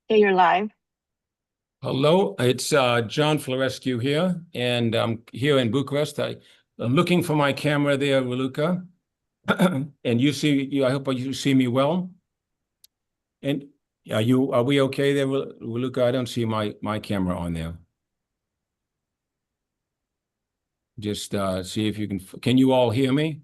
Okay, you're live. Hello, it's John Florescu here, and I'm here in Bucharest. I'm looking for my camera there, Raluca. And I hope you see me well. And are we okay there, Raluca? I don't see my camera on there. Just see if you can you all hear me?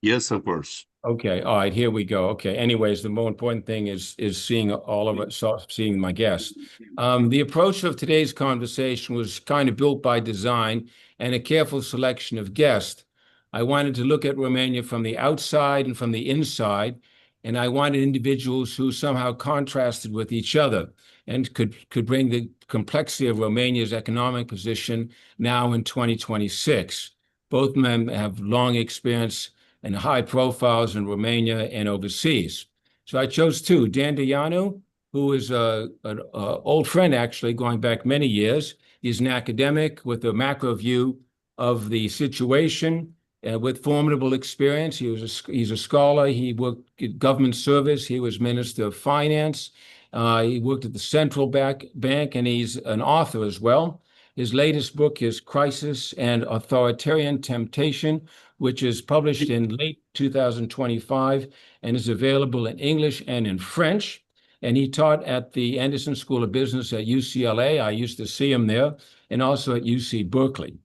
Yes, of course. Okay, all right, here we go. Okay, anyways, the more important thing is seeing all of it, seeing my guests. The approach of today's conversation was kind of built by design and a careful selection of guests. I wanted to look at Romania from the outside and from the inside, and I wanted individuals who somehow contrasted with each other and could bring the complexity of Romania's economic position now in 2026. Both men have long experience and high profiles in Romania and overseas. So I chose two. Dăianu, who is an old friend, actually, going back many years. He's an academic with a macro view of the situation with formidable experience. He's a scholar. He worked in government service. He was Minister of Finance. He worked at the Central Bank, and he's an author as well. His latest book is Crisis and Authoritarian Temptation, which is published in late 2025 and is available in English and in French. And he taught at the Anderson School of Business at UCLA. I used to see him there, and also at UC Berkeley.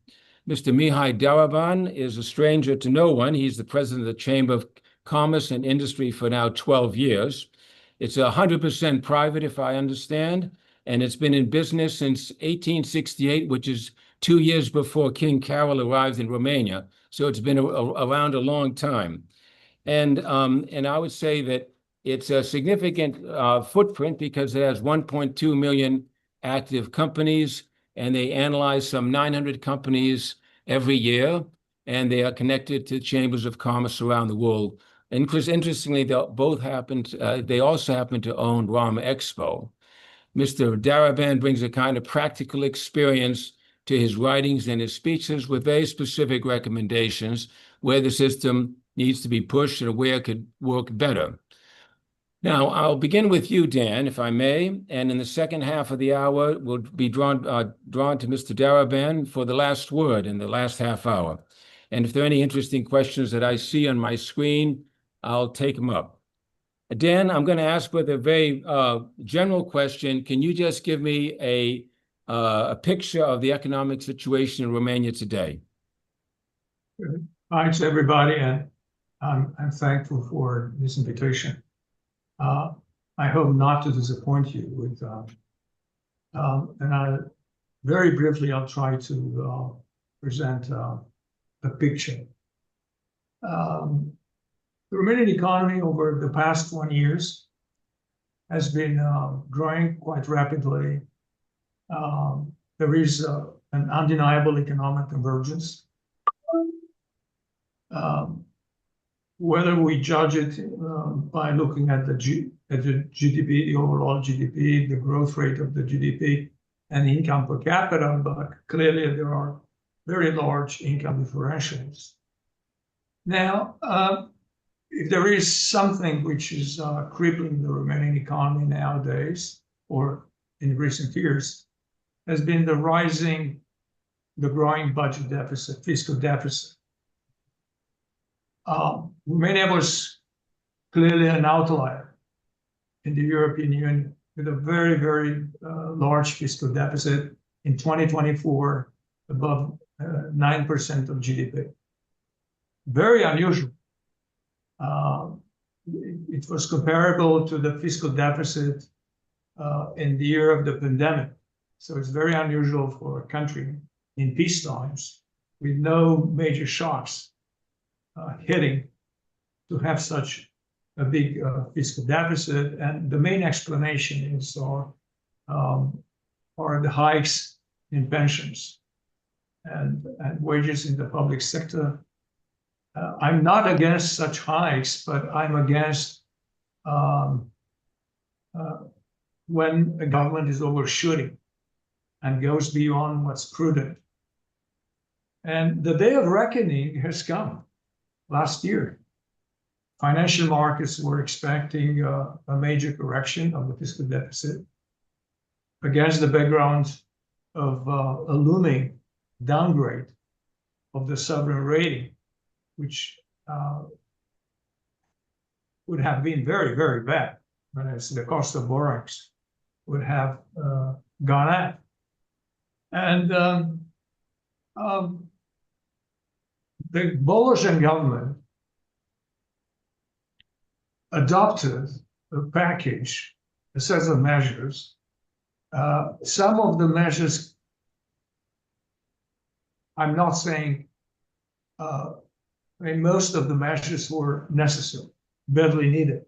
Mr. Mihai Daraban is a stranger to no one. He's the president of the Chamber of Commerce and Industry for now 12 years. It's 100% private, if I understand, and it's been in business since 1868, which is 2 years before King Carol arrived in Romania. So it's been around a long time. And I would say that it's a significant footprint because it has 1.2 million active companies, and they analyze some 900 companies every year, and they are connected to chambers of commerce around the world. And interestingly, they also happen to own Rom Expo. Mr. Daraban brings a kind of practical experience to his writings and his speeches with very specific recommendations where the system needs to be pushed and where it could work better. Now, I'll begin with you, Dan, if I may, and in the second half of the hour, we'll be drawn to Mr. Daraban for the last word in the last half hour. And if there are any interesting questions that I see on my screen, I'll take them up. Dan, I'm going to ask with a very general question. Can you just give me a picture of the economic situation in Romania today? Thanks, everybody, and I'm thankful for this invitation. I hope not to disappoint you with, very briefly, I'll try to present a picture. The Romanian economy over the past 20 years has been growing quite rapidly. There is an undeniable economic convergence. Whether we judge it by looking at the GDP, the overall GDP, the growth rate of the GDP, and income per capita, but clearly there are very large income differentials. Now, if there is something which is crippling the Romanian economy nowadays, or in recent years, has been the growing budget deficit, fiscal deficit. Romania was clearly an outlier in the European Union with a very, very large fiscal deficit in 2024, above 9% of GDP. Very unusual. It was comparable to the fiscal deficit in the year of the pandemic. So it's very unusual for a country in peace times with no major shocks hitting to have such a big fiscal deficit. And the main explanation are the hikes in pensions and wages in the public sector. I'm not against such hikes, but I'm against when a government is overshooting and goes beyond what's prudent. And the day of reckoning has come last year. Financial markets were expecting a major correction of the fiscal deficit. against the background of a looming downgrade of the sovereign rating, which would have been very, very bad, whereas the cost of borrowings would have gone up. And the Belarusian government adopted a package, a set of measures. Some of the measures, I'm not saying, I mean, most of the measures were necessary, badly needed.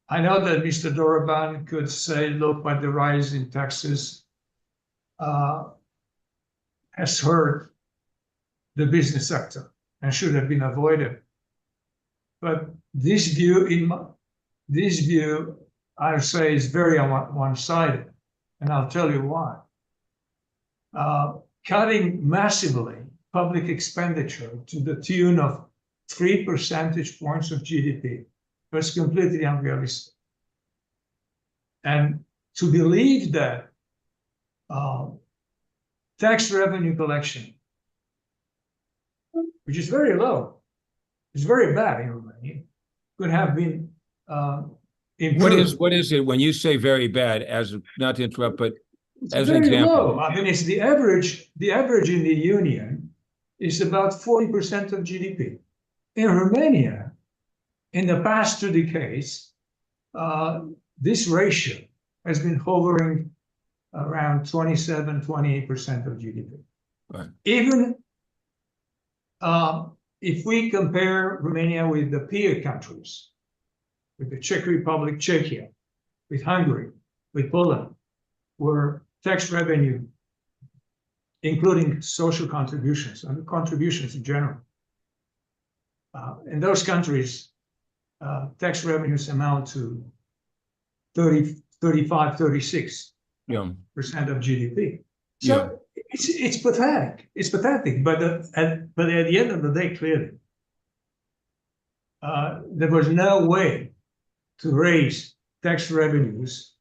I know that Mr. Daraban could say, look, but the rise in taxes has hurt the business sector and should have been avoided. But this view, I would say, is very one-sided, and I'll tell you why. Cutting massively public expenditure to the tune of 3 percentage points of GDP was completely unrealistic. And to believe that tax revenue collection, which is very low, is very bad in Romania, could have been improved. What is it when you say very bad, as not to interrupt, but it's as an very example? low. I mean, it's the average in the Union is about 40% of GDP. In Romania, in the past 2 decades, this ratio has been hovering around 27–28% of GDP. Right. Even if we compare Romania with the peer countries, with the Czech Republic, Czechia, with Hungary, with Poland, where tax revenue, including social contributions and contributions in general, in those countries, tax revenues amount to 35–36% of GDP. So it's pathetic. It's pathetic. But at the end of the day, clearly, there was no way to raise tax revenues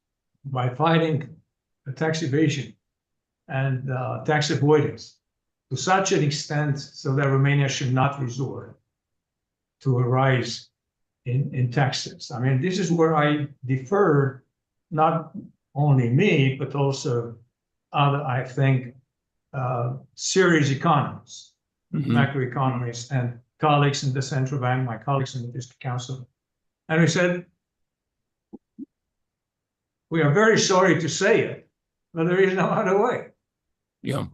by fighting tax evasion and tax avoidance to such an extent so that Romania should not resort to a rise in taxes. I mean, this is where I defer, not only me, but also other, I think, serious economists, macroeconomists, and colleagues in the central bank, my colleagues in the Fiscal Council. And we said, we are very sorry to say it, but there is no other way. Yeah.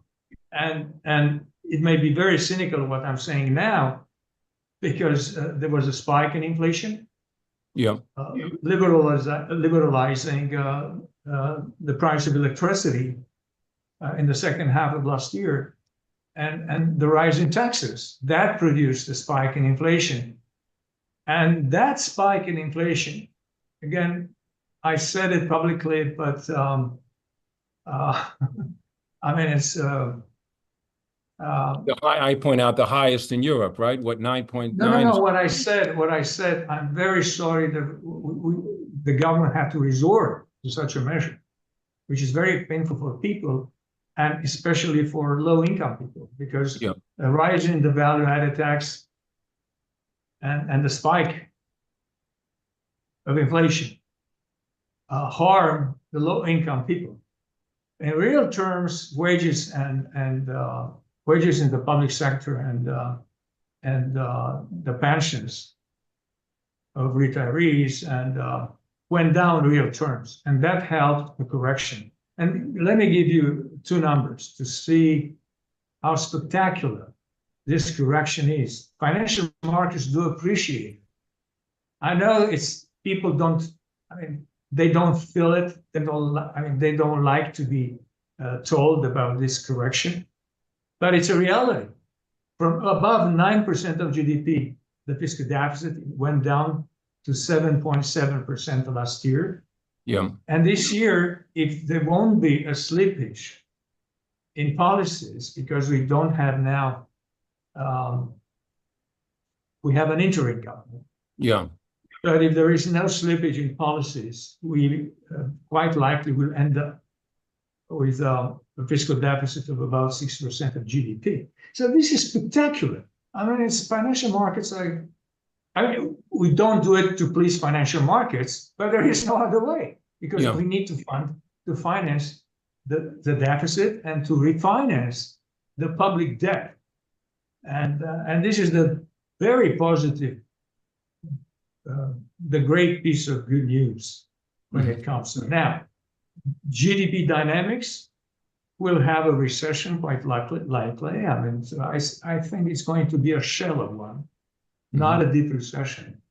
And it may be very cynical what I'm saying now, because there was a spike in inflation. Yeah. Liberalizing the price of electricity in the second half of last year, and the rise in taxes that produced a spike in inflation. And that spike in inflation, again, I said it publicly, but I mean, it's I point out the highest in Europe, right? What, 9.9? No. What I said, I'm very sorry that the government had to resort to such a measure, which is very painful for people, and especially for low-income people, because a rise in the value-added tax and the spike of inflation harm the low-income people. In real terms, wages and wages in the public sector and the pensions of retirees and went down in real terms, and that helped the correction. And let me give you 2 numbers to see how spectacular this correction is. Financial markets do appreciate it. I know it's people don't. I mean, they don't feel it. They don't. I mean, they don't like to be told about this correction, but it's a reality. From above 9% of GDP, the fiscal deficit went down to 7.7% last year. Yeah. And this year, if there won't be a slippage in policies, because we don't have now, we have an interim government. Yeah. But if there is no slippage in policies, we quite likely will end up with a fiscal deficit of about 6% of GDP. So this is spectacular. I mean, it's financial markets. I mean, we don't do it to please financial markets, but there is no other way because we need to finance the deficit and to refinance the public debt. And this is the very positive, the great piece of good news when it comes to now. GDP dynamics will have a recession quite likely. I mean, so I think it's going to be a shallow one, not a deep recession.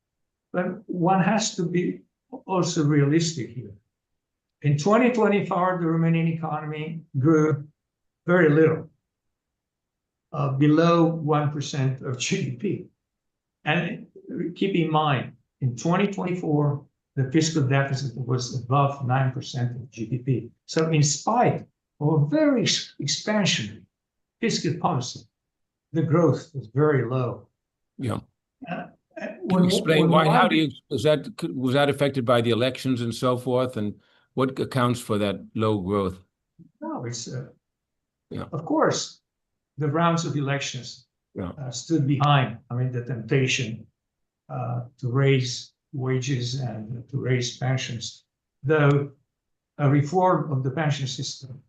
But one has to be also realistic here. In 2024, the Romanian economy grew very little, below 1% of GDP. And keep in mind, in 2024, the fiscal deficit was above 9% of GDP. So in spite of a very expansionary fiscal policy, the growth was very low. Yeah. Can you explain why? How do you, was that affected by the elections and so forth? And what accounts for that low growth? No, it's, of course, the rounds of elections stood behind, I mean, the temptation to raise wages and to raise pensions. Though a reform of the pension system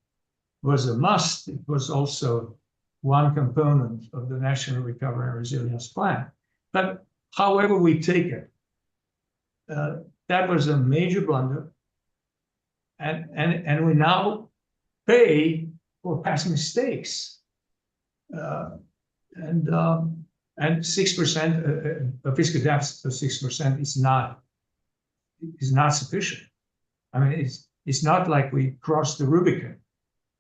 was a must, it was also one component of the National Recovery and Resilience Plan. But however we take it, that was a major blunder. And we now pay for past mistakes. And 6%, a fiscal deficit of 6% is not sufficient. I mean, it's not like we crossed the Rubicon.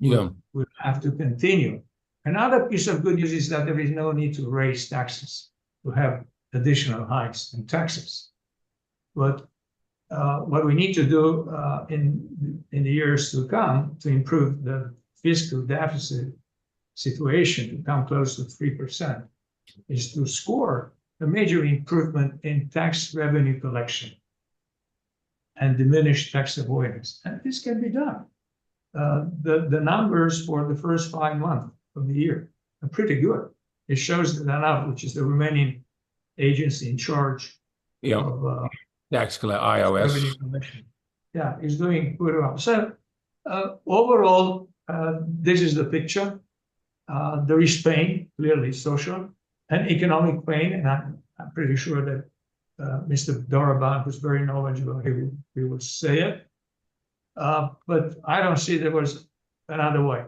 We'll have to continue. Another piece of good news is that there is no need to raise taxes, to have additional hikes in taxes. But what we need to do in the years to come to improve the fiscal deficit situation to come close to 3% is to score a major improvement in tax revenue collection and diminish tax avoidance. And this can be done. The numbers for the first 5 months of the year are pretty good. It shows that ANAF, which is the Romanian agency in charge of tax IRS revenue collection, is doing pretty well. So overall, this is the picture. There is pain, clearly social and economic pain, and I'm pretty sure that Mr. Daraban, who's very knowledgeable, he would say it. But I don't see there was another way.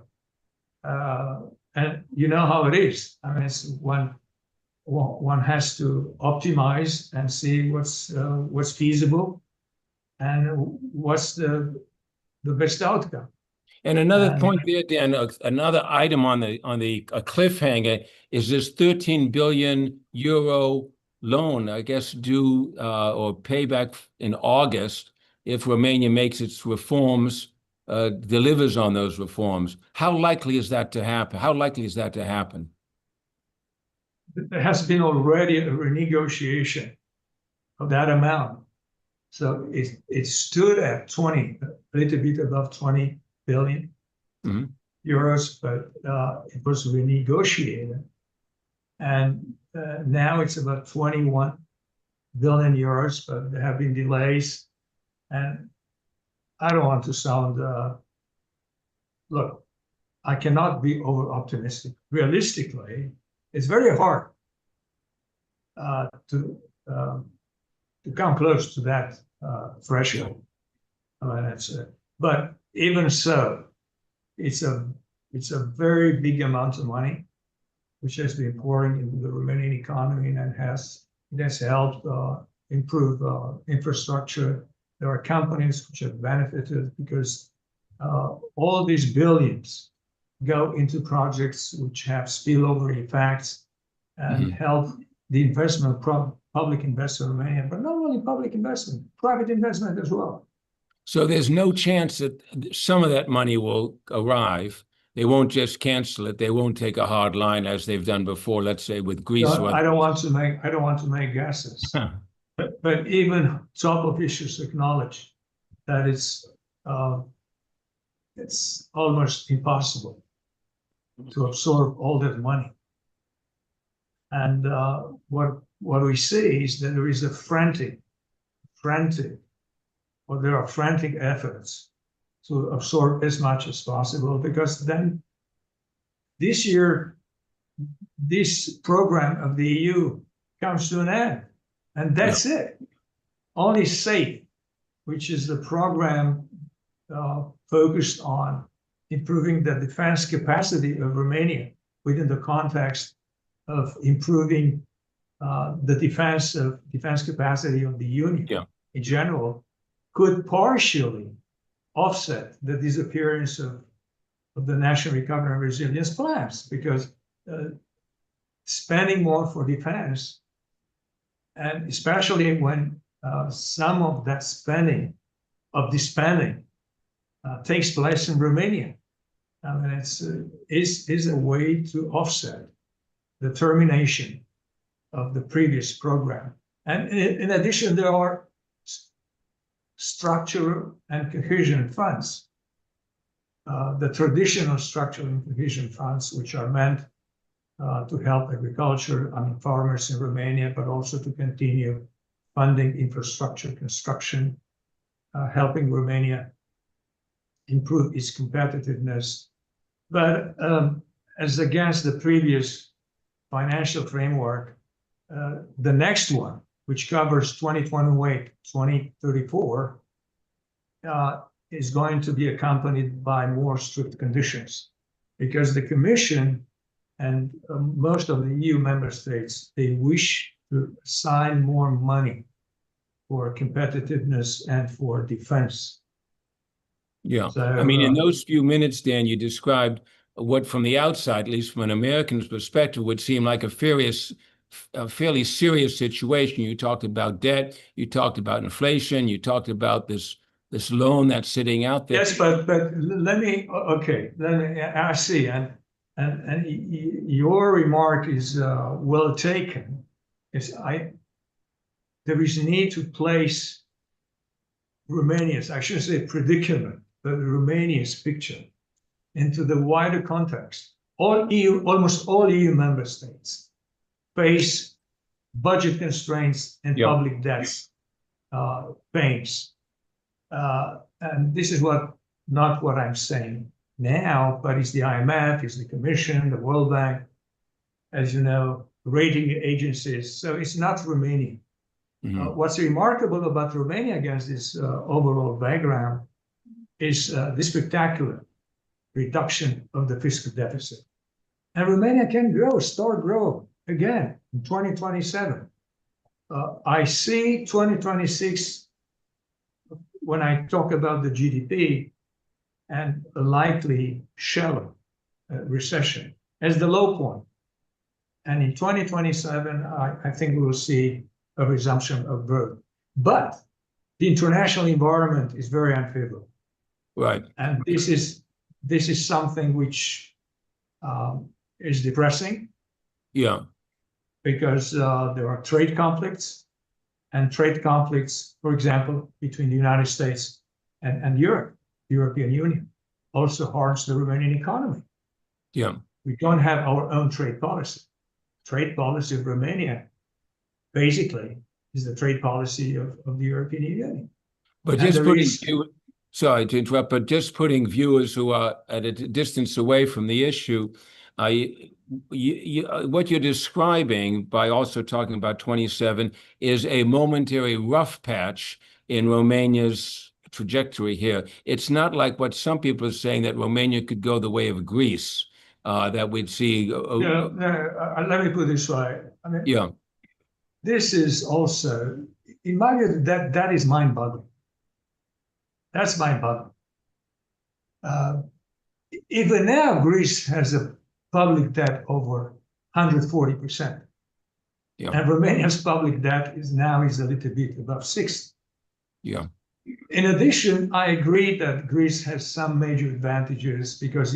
And you know how it is. I mean, it's one has to optimize and see what's feasible and what's the best outcome. And another point there, Dan, another item on the cliffhanger is this 13 billion euro loan, I guess, due or payback in August if Romania makes its reforms, delivers on those reforms. How likely is that to happen? How likely is that to happen? There has been already a renegotiation of that amount. So it stood at 20, a little bit above 20 billion euros, but it was renegotiated. And now it's about 21 billion euros, but there have been delays. And I don't want to sound, look, I cannot be over optimistic. Realistically, it's very hard to come close to that threshold. I mean, but even so, it's a very big amount of money which has been pouring into the Romanian economy and it has helped improve infrastructure. There are companies which have benefited because all these billions go into projects which have spillover effects and help the investment, public investment in Romania, but not only public investment, private investment as well. So there's no chance that some of that money will arrive. They won't just cancel it. They won't take a hard line as they've done before, let's say with Greece. No, I don't want to make guesses. But even top officials acknowledge that it's almost impossible to absorb all that money. And what we see is that there is a frantic, or there are frantic efforts to absorb as much as possible, because then this year, this program of the EU comes to an end, and that's it. Only SAFE, which is the program focused on improving the defense capacity of Romania within the context of improving the defense capacity of the Union in general, could partially offset the disappearance of the National Recovery and Resilience plans, because spending more for defense, and especially when some of that spending, takes place in Romania, I mean, is a way to offset the termination of the previous program. And in addition, there are structural and cohesion funds, the traditional structural and cohesion funds, which are meant to help agriculture, farmers in Romania, but also to continue funding infrastructure construction, helping Romania improve its competitiveness. But as against the previous financial framework, the next one, which covers 2028-2034, is going to be accompanied by more strict conditions, because the Commission and most of the EU member states, they wish to assign more money for competitiveness and for defense. Yeah, So, I mean, in those few minutes, Dan, you described what from the outside, at least from an American's perspective, would seem like a fairly serious situation. You talked about debt, you talked about inflation, you talked about this loan that's sitting out there. yes, but let me I see, and your remark is well taken. There is need to place Romania's, I shouldn't say predicament, but Romania's picture into the wider context. Almost all EU member states face budget constraints and public debts pains. And this is not what I'm saying now, but it's the IMF, it's the Commission, the World Bank, as you know, rating agencies. So it's not Romania. What's remarkable about Romania against this overall background is the spectacular reduction of the fiscal deficit. And Romania can start grow again in 2027. I see 2026, when I talk about the GDP and a likely shallow recession, as the low point. And in 2027, I think we will see a resumption of growth. But the international environment is very unfavorable. Right. And this is something which is depressing. Yeah. Because there are trade conflicts, and trade conflicts, for example, between the United States and Europe, the European Union, also harms the Romanian economy. Yeah. We don't have our own trade policy. Trade policy of Romania basically is the trade policy of the European Union. But just sorry to interrupt, but just putting viewers who are at a distance away from the issue, what you're describing by also talking about 27 is a momentary rough patch in Romania's trajectory here. It's not like what some people are saying, that Romania could go the way of Greece, that we'd see. Let me put it this way. I mean, this is also, in my view, that is mind-boggling. That's mind-boggling. Even now, Greece has a public debt over 140%. And Romania's public debt is a little bit above 60%. Yeah. In addition, I agree that Greece has some major advantages because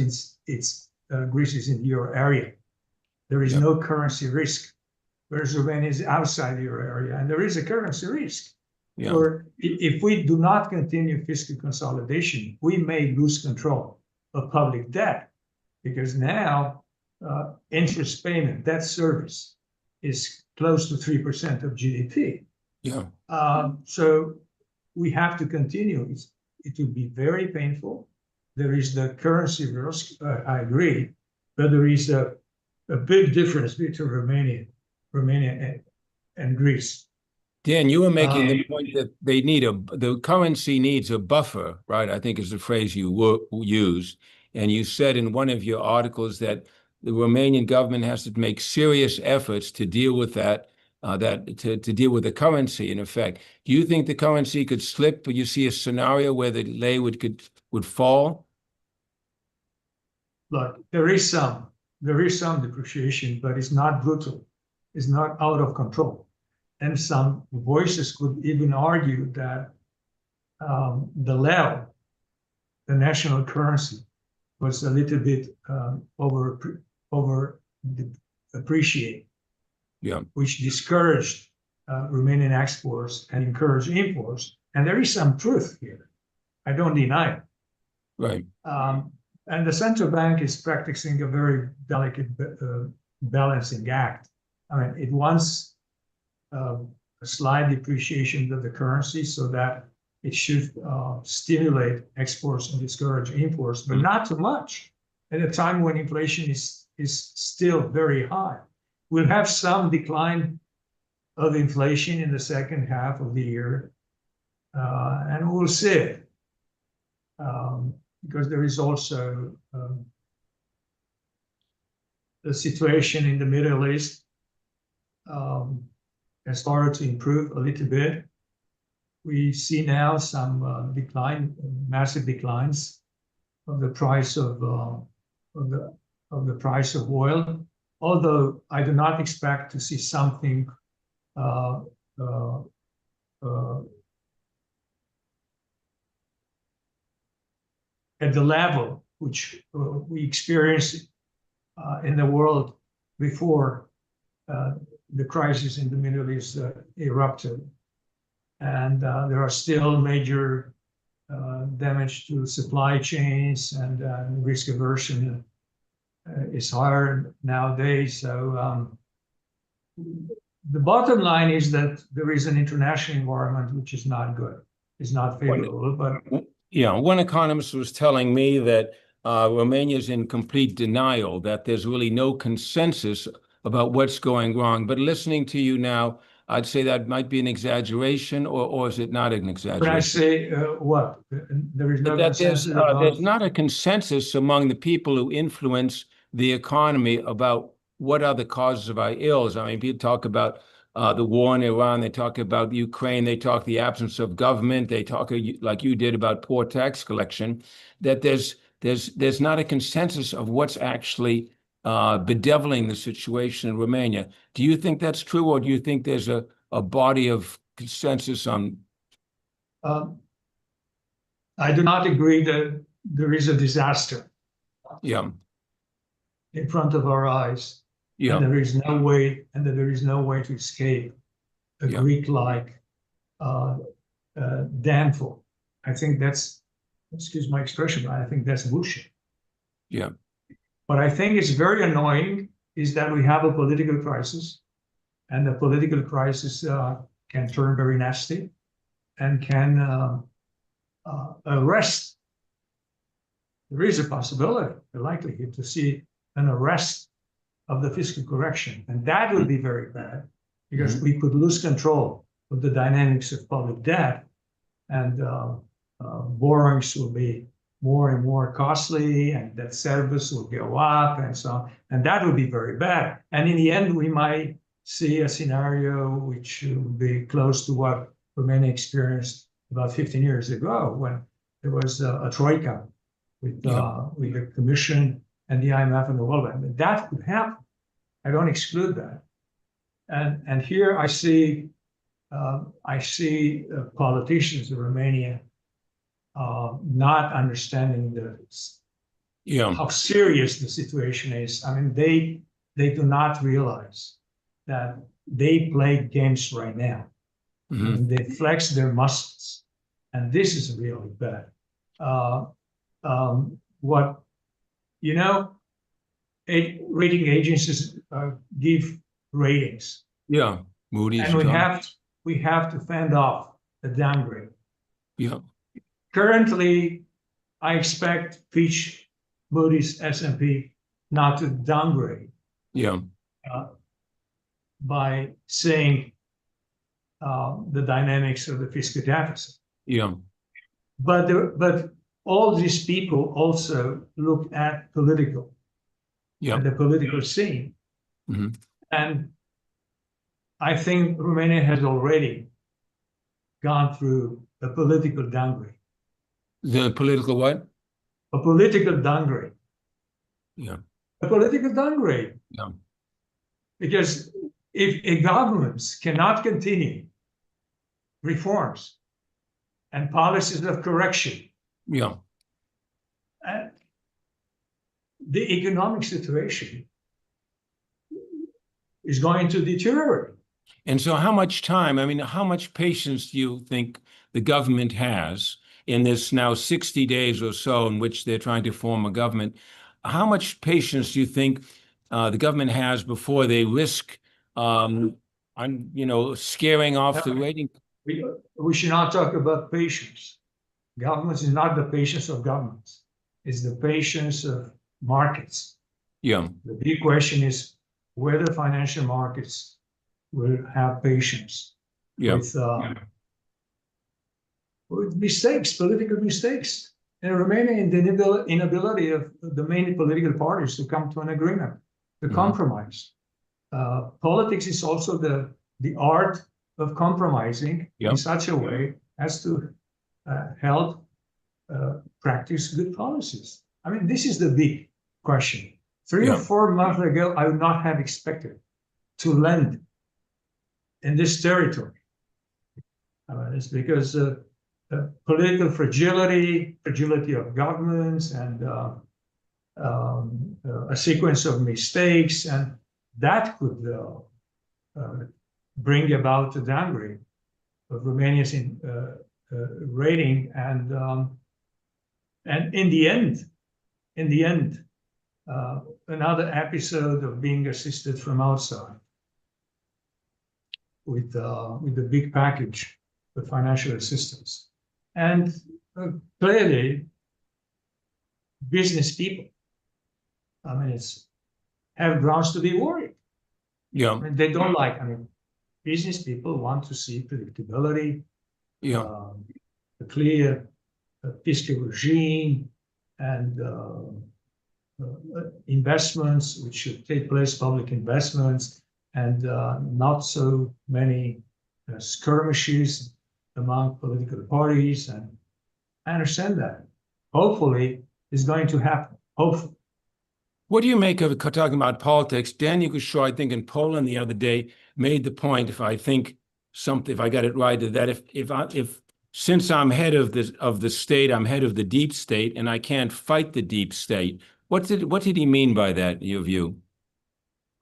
Greece is in the euro area. There is no currency risk. whereas Romania is outside the euro area, and there is a currency risk. Yeah. Or if we do not continue fiscal consolidation, we may lose control of public debt, because now interest payment, debt service, is close to 3% of GDP. Yeah. So we have to continue. It will be very painful. There is the currency risk, I agree, but there is a big difference between Romania and Greece. Dan, you were making the point that the currency needs a buffer, right? I think is the phrase you used. And you said in one of your articles that the Romanian government has to make serious efforts to deal with to deal with the currency, in effect. Do you think the currency could slip? Or you see a scenario where the lei would fall? Look, there is some depreciation, but it's not brutal. It's not out of control. And some voices could even argue that the leu, the national currency, was a little bit over appreciated, Yeah. which discouraged Romanian exports and encouraged imports. And there is some truth here. I don't deny it. Right. And the central bank is practicing a very delicate balancing act. I mean, it wants a slight depreciation of the currency so that it should stimulate exports and discourage imports, but not too much at a time when inflation is still very high. We'll have some decline of inflation in the second half of the year, and we'll see it. Because there is also the situation in the Middle East has started to improve a little bit. We see now some massive declines of the price of the price of oil. Although I do not expect to see something at the level which we experienced in the world before the crisis in the Middle East erupted. And there are still major damage to supply chains, and risk aversion is higher nowadays. So the bottom line is that there is an international environment which is not good, is not favorable. But yeah, one economist was telling me that Romania is in complete denial, that there's really no consensus about what's going wrong. But listening to you now, I'd say that might be an exaggeration, or is it not an exaggeration? When I say what? There is no consensus about... There's not a consensus among the people who influence the economy about what are the causes of our ills. I mean, people talk about the war in Iran, they talk about Ukraine, they talk the absence of government, they talk, like you did, about poor tax collection, that there's not a consensus of what's actually bedeviling the situation in Romania. Do you think that's true, or do you think there's a body of consensus on? I do not agree that there is a disaster in front of our eyes, and there is no way, to escape a Greek-like downfall. I think that's, excuse my expression, but I think that's bullshit. Yeah. What I think is very annoying is that we have a political crisis, and the political crisis can turn very nasty and can arrest. There is a possibility, a likelihood to see an arrest of the fiscal correction. And that would be very bad, because we could lose control of the dynamics of public debt, and borrowings will be more and more costly, and debt service will go up, and so on. And that would be very bad. And in the end, we might see a scenario which would be close to what Romania experienced about 15 years ago, when there was a troika with the Commission and the IMF and the World Bank. That could happen. I don't exclude that. And here I see politicians in Romania not understanding how serious the situation is. I mean, they do not realize that they play games right now. Mhm. And they flex their muscles, and this is really bad. What you know, rating agencies give ratings, Yeah. Moody's. and John. we have to fend off the downgrade. Yeah. Currently, I expect Fitch, Moody's, S&P not to downgrade Yeah. by saying the dynamics of the fiscal deficit. Yeah. But all these people also look at Yeah. the political scene. Mhm. And I think Romania has already gone through a political downgrade. The political what? A political downgrade. Yeah. A political downgrade. Yeah. Because if a government cannot continue reforms and policies of correction, Yeah. the economic situation is going to deteriorate. And so how much time, I mean, how much patience do you think the government has in this now 60 days or so in which they're trying to form a government? How much patience do you think the government has before they risk, scaring off the rating? We should not talk about patience. Government is not the patience of governments. It's the patience of markets. Yeah. The big question is whether financial markets will have patience with mistakes, political mistakes. In Romania, in the inability of the main political parties to come to an agreement, to compromise. Politics is also the art of compromising in such a way as to help practice good policies. I mean, this is the big question. 3 or 4 months ago, I would not have expected to land in this territory. It's because political fragility of governments, and a sequence of mistakes, and that could bring about a downgrade of Romania's rating, and in the end, another episode of being assisted from outside with the big package of financial assistance. And clearly, business people, I mean, have grounds to be worried. Yeah. I mean, they don't like, business people want to see predictability, a clear fiscal regime, and investments which should take place, public investments, and not so many skirmishes among political parties. And I understand that. Hopefully, it's going to happen. Hopefully. What do you make of talking about politics? Daniel Shaw, I think in Poland the other day, made the point, if I got it right, that if since I'm head of the state, I'm head of the deep state, and I can't fight the deep state. What did he mean by that, in your view?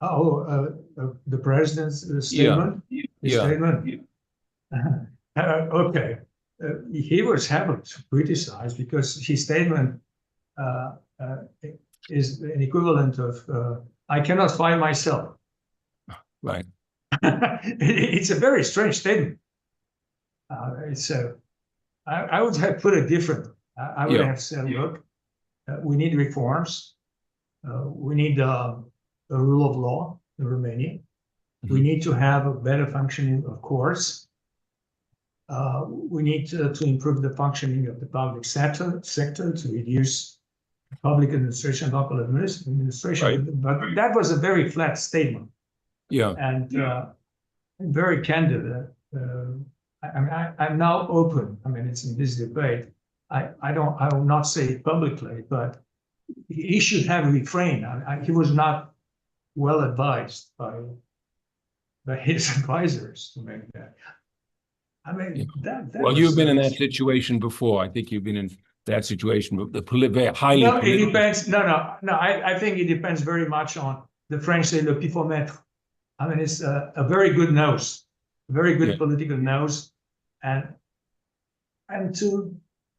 The president's statement? Statement? Okay. He was heavily criticized because his statement is an equivalent of, I cannot fight myself. Right. It's a very strange statement. I would have put it differently. I would have said, look, we need reforms. We need a rule of law in Romania. We need to have a better functioning of courts. We need to improve the functioning of the public sector to reduce public administration, local administration. Right. But that was a very flat statement. Yeah. And very candid. I'm now open. It's in this debate. I will not say it publicly, but he should have refrained. He was not well advised by his advisors to make that. Well, you've been in that situation before. I think you've been in that situation. The highly. No, it depends. No. I think it depends very much on the French say le pifomètre. I mean, it's a very good nose, a very good Yeah. political nose, and to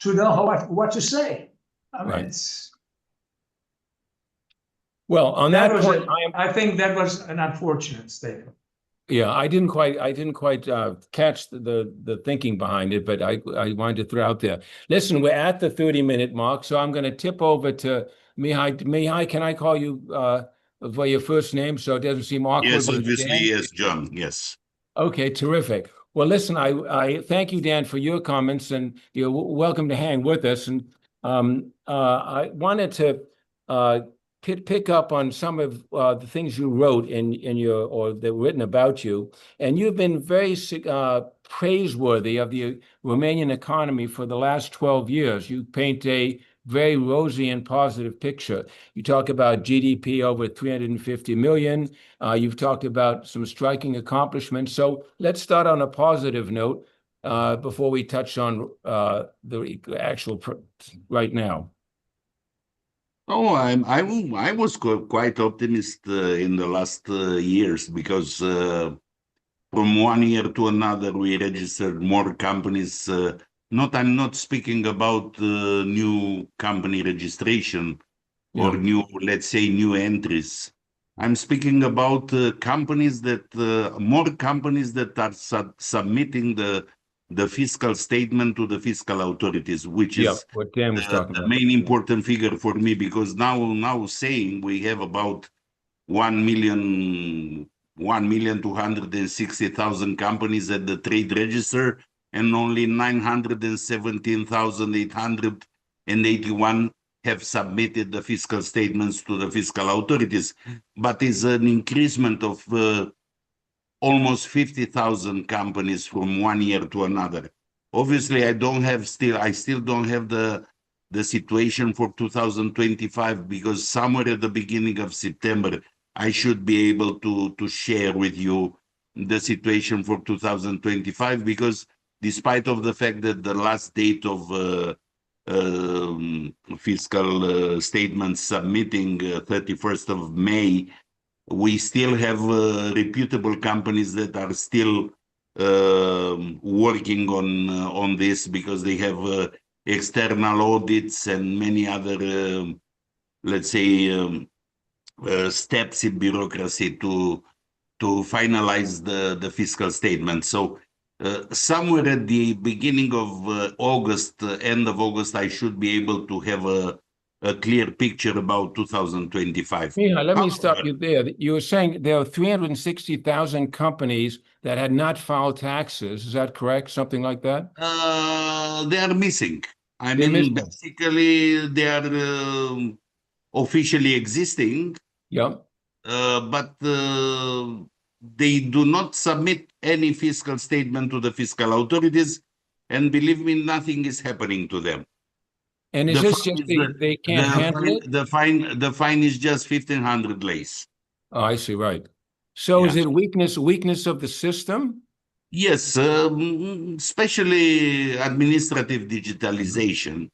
know what to say. I mean, Right. it's Well, on that that was point, I think that was an unfortunate statement. yeah, I didn't quite catch the thinking behind it, but I wanted to throw out there. Listen, we're at the 30-minute mark, so I'm going to tip over to Mihai. Mihai, can I call you by your first name so it doesn't seem awkward? Yes, with obviously, Dan? yes, John. Yes. Okay, terrific. Well, listen, I thank you, Dan, for your comments, and you're welcome to hang with us. And I wanted to pick up on some of the things you wrote in your, or that were written about you, and you've been very praiseworthy of the Romanian economy for the last 12 years. You paint a very rosy and positive picture. You talk about GDP over 350 million. You've talked about some striking accomplishments. So let's start on a positive note before we touch on the actual right now. Oh, I was quite optimist in the last years because from one year to another we registered more companies. I'm not speaking about new company registration or new, let's say, new entries. I'm speaking about companies that more companies that are submitting the fiscal statement to the fiscal authorities, which is what Dan was talking the about. main important figure for me, because now saying we have about 1,260,000 companies at the trade register and only 917,881 have submitted the fiscal statements to the fiscal authorities, but is an increasement of almost 50,000 companies from one year to another. Obviously, I still don't have the situation for 2025, because somewhere at the beginning of September, I should be able to share with you the situation for 2025, because despite of the fact that the last date of fiscal statements submitting 31st of May, we still have reputable companies that are still working on this, because they have external audits and many other, let's say, steps in bureaucracy to finalize the fiscal statement. So somewhere at the beginning of August, end of August, I should be able to have a clear picture about 2025. Yeah, let me stop you there. You were saying there are 360,000 companies that had not filed taxes. Is that correct? Something like that? They are missing. I They're mean, missing. basically, they are officially existing, Yeah. but they do not submit any fiscal statement to the fiscal authorities, and believe me, nothing is happening to them. And is this just they can't handle it? The fine is just 1,500 leis. Oh, I see. Right. So is Yeah. it weakness of the system? Yes, especially administrative digitalization.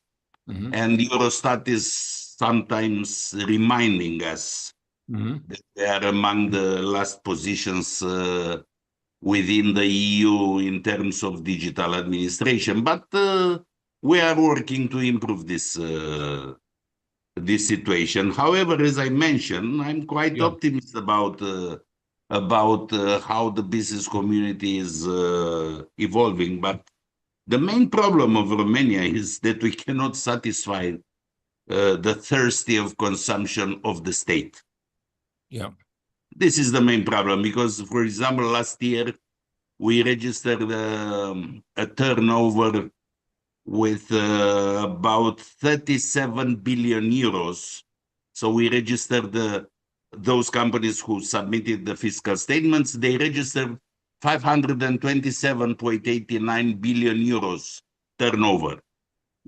Mhm. And Eurostat is sometimes reminding us that they are among the last positions within the EU in terms of digital administration. But we are working to improve this situation. However, as I mentioned, I'm quite optimistic about how the business community is evolving. But the main problem of Romania is that we cannot satisfy the thirsty of consumption of the state. Yeah. This is the main problem, because, for example, last year we registered a turnover with about 37 billion euros. So we registered those companies who submitted the fiscal statements, they registered 527.89 billion euros turnover.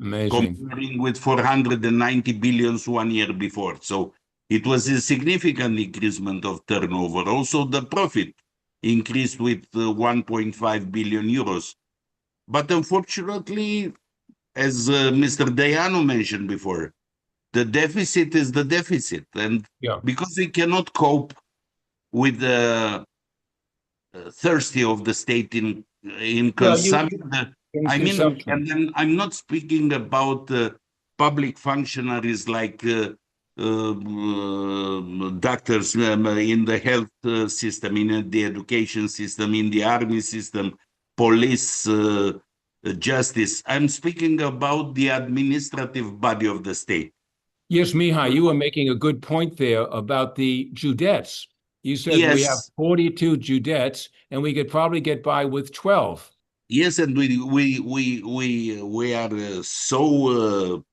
Amazing. Comparing with 490 billions 1 year before. So it was a significant increasement of turnover. Also, the profit increased with 1.5 billion euros. But unfortunately, as Mr. Dăianu mentioned before, the deficit is the deficit. And because we cannot cope with the thirsty of the state in Well, consumption. in I mean, consumption. and then I'm not speaking about public functionaries like doctors in the health system, in the education system, in the army system, police, justice. I'm speaking about the administrative body of the state. Yes, Mihai, you were making a good point there about the Judettes. You said we have Yes, 42 Judettes, and we could probably get by with 12. yes, and we are so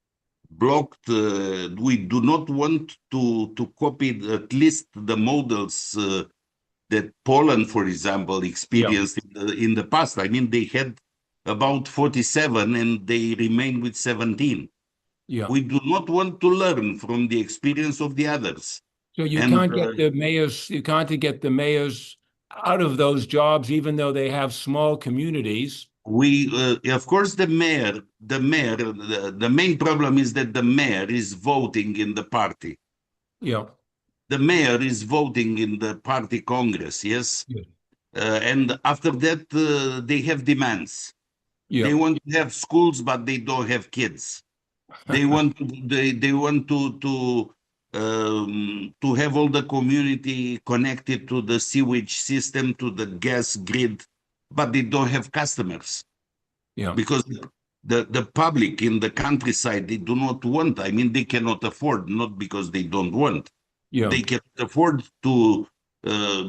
blocked. We do not want to copy at least the models that Poland, for example, experienced in the past. I mean, they had about 47 and they remain with 17. Yeah. We do not want to learn from the experience of the others. So you And can't get the mayors, you can't get the mayors out of those jobs, even though they have small communities. we, of course, the main problem is that the mayor is voting in the party. Yeah. The mayor is voting in the party congress, yes? Yeah. And after that, they have demands. Yeah. They want to have schools, but they don't have kids. They want to have all the community connected to the sewage system, to the gas grid, but they don't have customers. Yeah. Because the public in the countryside, they do not want. I mean, they cannot afford, not because they don't want. Yeah. They can afford to,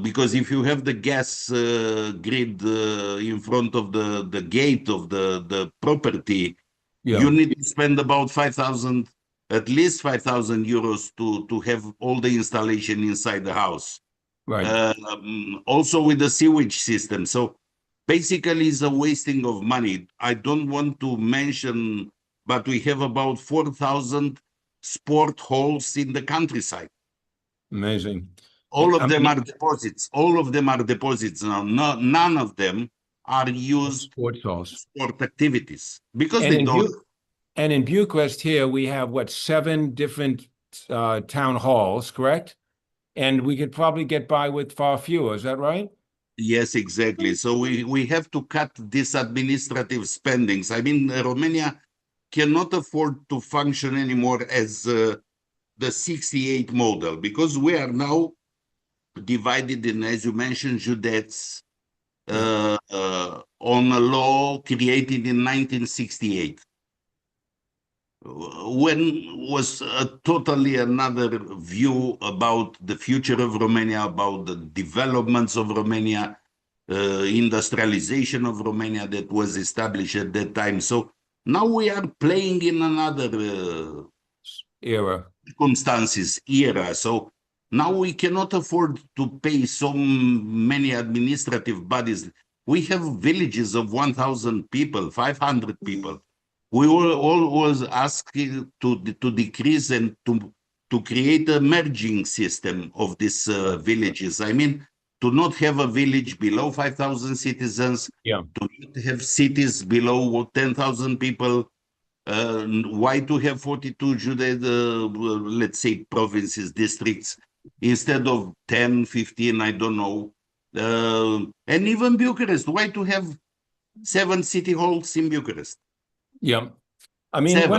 because if you have the gas grid in front of the gate of the property, Yeah. you need to spend about 5,000, at least 5,000 euros to have all the installation inside the house. Right. Also with the sewage system. So basically it's a wasting of money. I don't want to mention, but we have about 4,000 sport halls in the countryside. Amazing. All of them are deposits. All of them are deposits now. None of them are used Sports halls. for sport activities because And they in don't. And in Bucharest here, we have, what, 7 different town halls, correct? And we could probably get by with far fewer. Is that right? Yes, exactly. So we have to cut these administrative spendings. I mean, Romania cannot afford to function anymore as the 68 model because we are now divided in, as you mentioned, Județ, on a law created in 1968. When was a totally another view about the future of Romania, about the developments of Romania, industrialization of Romania that was established at that time. So now we are playing in another era. Circumstances, era. So now we cannot afford to pay so many administrative bodies. We have villages of 1,000 people, 500 people. We will always ask to decrease and to create a merging system of these villages. I mean, to not have a village below 5,000 citizens, Yeah. to not have cities below 10,000 people. Why to have 42 let's say, provinces, districts, instead of 10, 15, I don't know. And even Bucharest, why to have 7 city halls in Bucharest? Yeah. I mean, 7.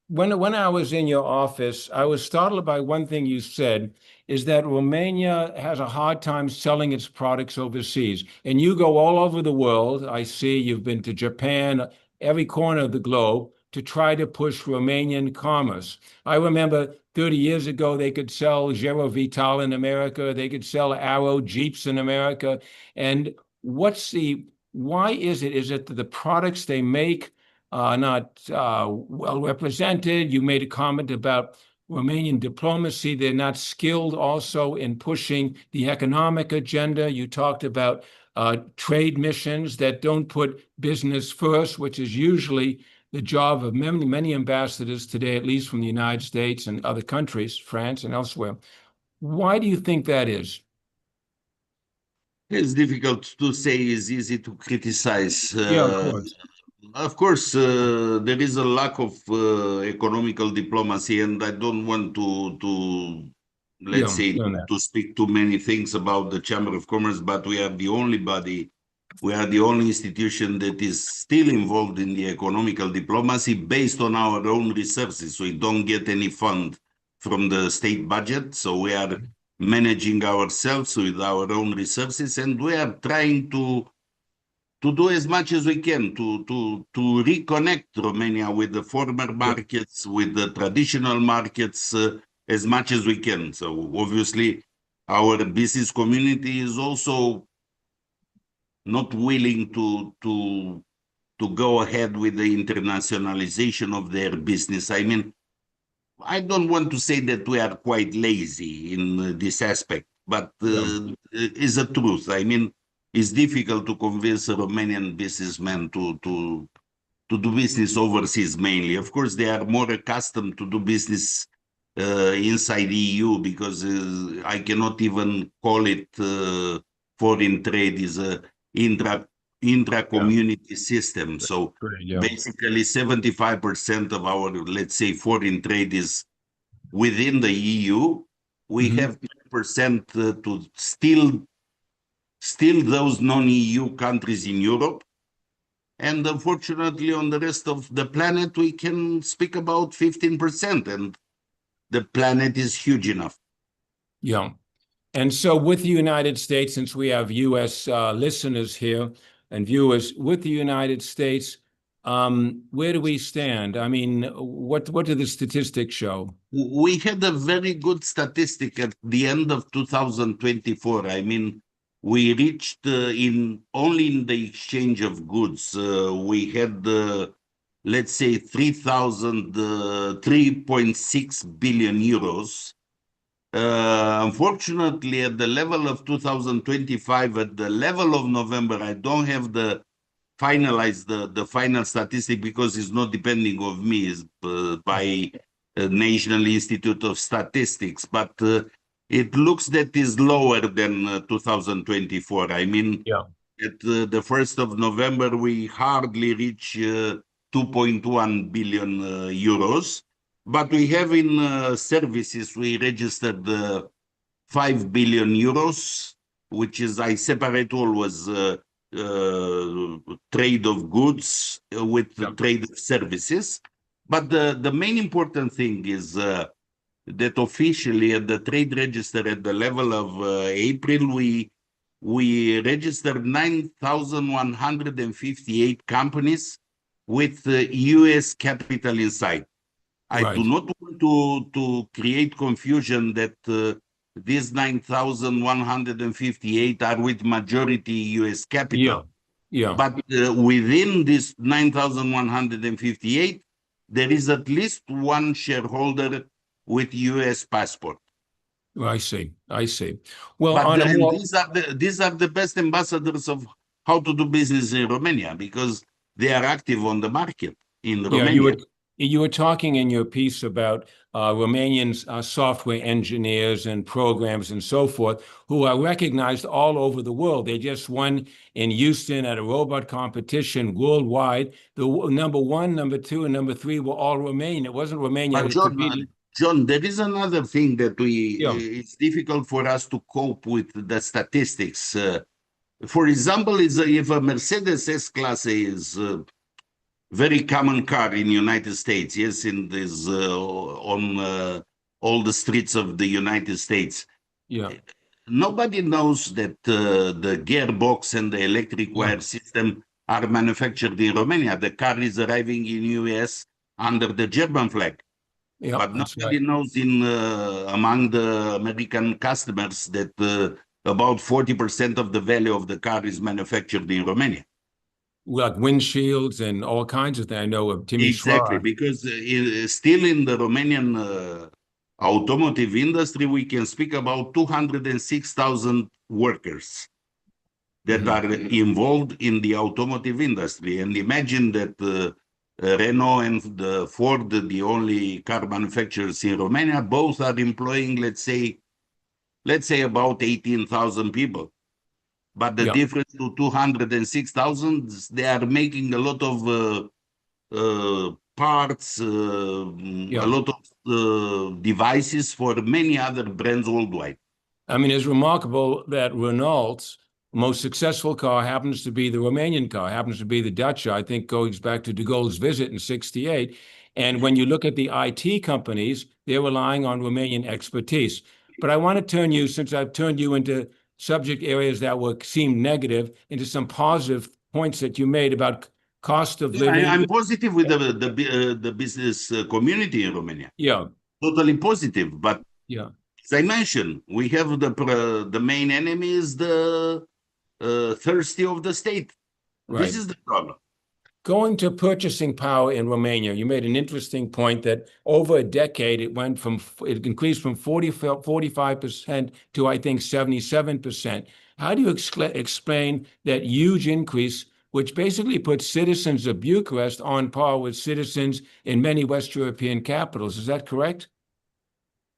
when I was in your office, I was startled by one thing you said, is that Romania has a hard time selling its products overseas. And you go all over the world. I see you've been to Japan, every corner of the globe, to try to push Romanian commerce. I remember 30 years ago, they could sell Gero Vital in America. They could sell Arrow Jeeps in America. And why is it that the products they make are not well represented? You made a comment about Romanian diplomacy. They're not skilled also in pushing the economic agenda. You talked about trade missions that don't put business first, which is usually the job of many ambassadors today, at least from the United States and other countries, France and elsewhere. Why do you think that is? It's difficult to say, it's easy to criticize. Yeah, of course. Of course, there is a lack of economical diplomacy, and I don't want let's say, to speak too many things about the Chamber of Commerce, but we are the only body, we are the only institution that is still involved in the economical diplomacy based on our own resources. We don't get any fund from the state budget, so we are managing ourselves with our own resources, and we are trying to do as much as we can to reconnect Romania with the former markets, with the traditional markets, as much as we can. So obviously, our business community is also not willing to go ahead with the internationalization of their business. I mean, I don't want to say that we are quite lazy in this aspect, but it's the truth. I mean, it's difficult to convince a Romanian businessman to do business overseas mainly. Of course, they are more accustomed to do business inside the EU, because I cannot even call it foreign trade. Is a intra-community system. So basically 75% of our, let's say, foreign trade is within the EU. We have 10% to still those non-EU countries in Europe. And unfortunately, on the rest of the planet, we can speak about 15%, and the planet is huge enough. Yeah. And so with the United States, since we have U.S. Listeners here and viewers, with the United States, where do we stand? I mean, what do the statistics show? We had a very good statistic at the end of 2024. I mean, we reached only in the exchange of goods, we had, let's say, 3.6 billion euros. Unfortunately, at the level of 2025, at the level of November, I don't have the final statistic, because it's not depending on me, it's by National Institute of Statistics, but it looks that is lower than 2024. I mean, at the 1st of November, we hardly reach 2.1 billion euros. But we have in services, we registered 5 billion euros, which is, I separate always trade of goods with the trade of services. But the main important thing is that officially at the trade register at the level of April, we registered 9,158 companies with US capital inside. I do not want to create confusion that these 9,158 are with majority US capital. But within this 9,158, there is at least one shareholder with US passport. I see. Well, these are the best ambassadors of how to do business in Romania, because they are active on the market in Romania. You were talking in your piece about Romanian software engineers and programs and so forth, who are recognized all over the world. They just won in Houston at a robot competition worldwide. The number 1, number 2, and number 3 were all Romanian. It wasn't Romania. John, there is another thing that it's difficult for us to cope with the statistics. For example, if a Mercedes S-Class is very common car in the United States, yes, in this on all the streets of the United States. Nobody knows that the gearbox and the electric wire system are manufactured in Romania. The car is arriving in US under the German flag. But nobody knows among the American customers that about 40% of the value of the car is manufactured in Romania. Like windshields and all kinds of things. I know of Timmy Exactly, because still in the Romanian automotive industry, we can speak about 206,000 workers that are involved in the automotive industry. And imagine that Renault and Ford, the only car manufacturers in Romania, both are employing, let's say about 18,000 people. But the difference to 206,000, they are making a lot of parts, a lot of devices for many other brands worldwide. I mean, it's remarkable that Renault's most successful car happens to be the Romanian car, happens to be the Dacia. I think goes back to de Gaulle's visit in '68. And when you look at the IT companies, they're relying on Romanian expertise. But I want to turn you, since I've turned you into subject areas that seem negative, into some positive points that you made about cost of living. I'm positive with the business community in Romania. Yeah. Totally positive. But yeah. as I mentioned, we have the main enemy is the thirsty of the state. Right. This is the problem. Going to purchasing power in Romania, you made an interesting point that over a decade, it increased from 45% to, I think, 77%. How do you explain that huge increase, which basically puts citizens of Bucharest on par with citizens in many West European capitals? Is that correct?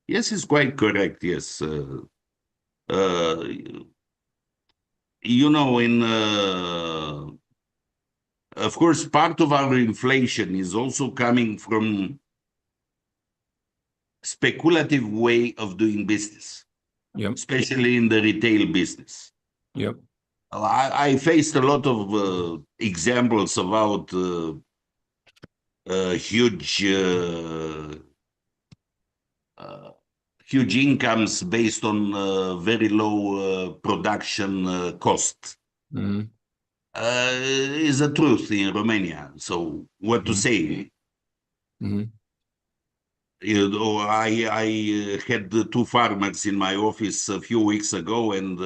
Yes, it's quite correct. Yes. You know, of course, part of our inflation is also coming from speculative way of doing business, especially in the retail business. Yep. I faced a lot of examples about huge incomes based on very low production cost. Mm-hmm. Is the truth in Romania. So what to say? Mm-hmm. You know, I had two farmers in my office a few weeks ago, and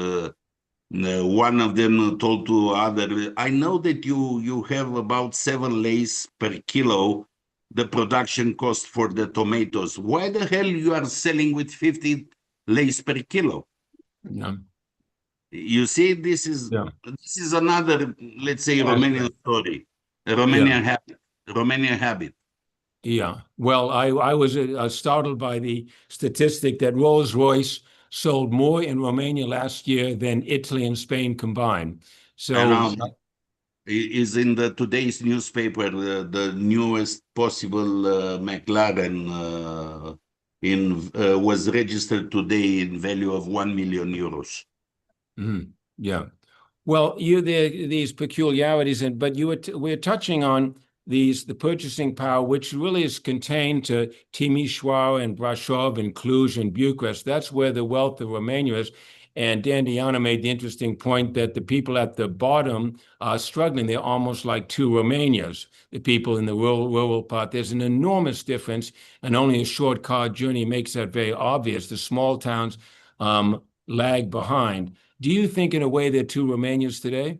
one of them told to other, I know that you have about 7 leis per kilo, the production cost for the tomatoes. Why the hell you are selling with 50 leis per kilo? Yeah. You see, this is another, let's say, Romanian story, a Romanian habit. Romanian habit. Yeah. Well, I was startled by the statistic that Rolls-Royce sold more in Romania last year than Italy and Spain combined. So is in today's newspaper the newest possible McLaren was registered today in value of 1 million euros. Mm-hmm. Yeah. Well, these peculiarities, but we're touching on the purchasing power, which really is contained to Timișoara and Brașov and Cluj and Bucharest. That's where the wealth of Romania is. And Dăianu made the interesting point that the people at the bottom are struggling. They're almost like two Romanias. The people in the rural part, there's an enormous difference, and only a short car journey makes that very obvious. The small towns lag behind. Do you think, in a way, they're two Romanias today?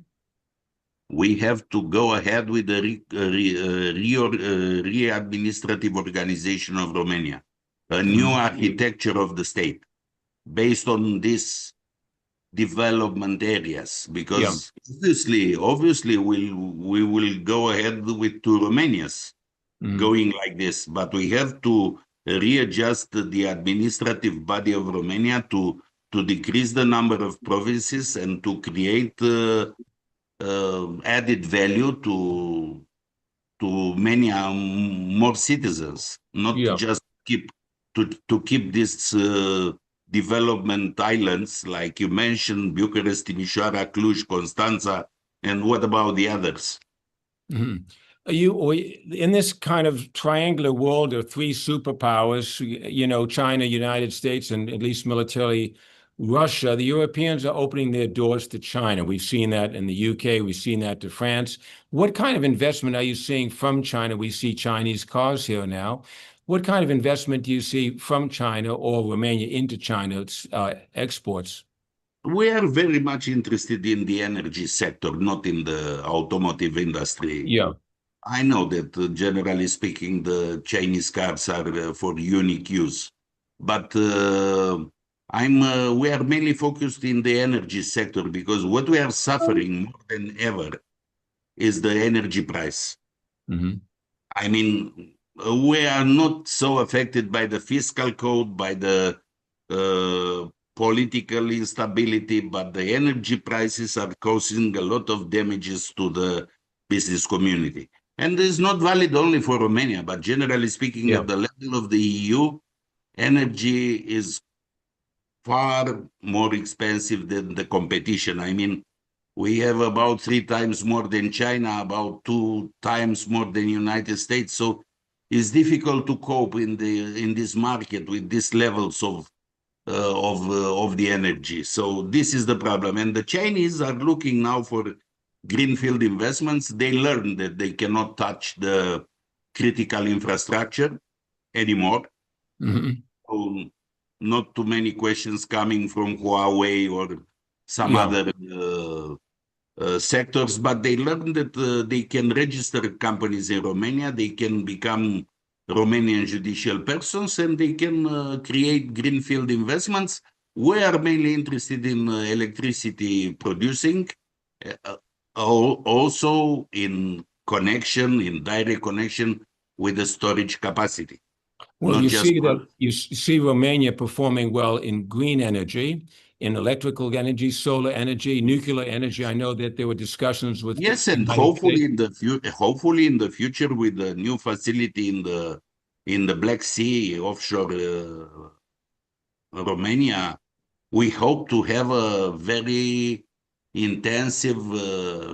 We have to go ahead with the re-administrative organization of Romania, a new architecture of the state based on these development areas, because obviously we will go ahead with two Romanias going like this, but we have to readjust the administrative body of Romania to decrease the number of provinces and to create added value to many more citizens, not just keep these development islands like you mentioned, Bucharest, Timișoara, Cluj, Constanța, and what about the others? Mm-hmm. In this kind of triangular world of three superpowers, China, United States, and at least militarily Russia, the Europeans are opening their doors to China. We've seen that in the UK. We've seen that to France. What kind of investment are you seeing from China? We see Chinese cars here now. What kind of investment do you see from China or Romania into China's exports? We are very much interested in the energy sector, not in the automotive industry. Yeah. I know that generally speaking, the Chinese cars are for unique use, but we are mainly focused in the energy sector, because what we are suffering more than ever is the energy price. Mm-hmm. I mean, we are not so affected by the fiscal code, by the political instability, but the energy prices are causing a lot of damages to the business community. And it's not valid only for Romania, but generally speaking, Yeah. at the level of the EU, energy is far more expensive than the competition. I mean, we have about 3 times more than China, about 2 times more than United States. So it's difficult to cope in this market with these levels of the energy. So this is the problem. And the Chinese are looking now for greenfield investments. They learned that they cannot touch the critical infrastructure anymore. Mhm. So not too many questions coming from Huawei or some Yeah. other sectors, but they learned that they can register companies in Romania, they can become Romanian judicial persons, and they can create greenfield investments. We are mainly interested in electricity producing, uh, also in connection, in direct connection with the storage capacity. Well, Not you just see that you see Romania performing well in green energy, in electrical energy, solar energy, nuclear energy. I know that there were discussions with the Yes, and United States. hopefully in the future with the new facility in the Black Sea offshore Romania, we hope to have a very intensive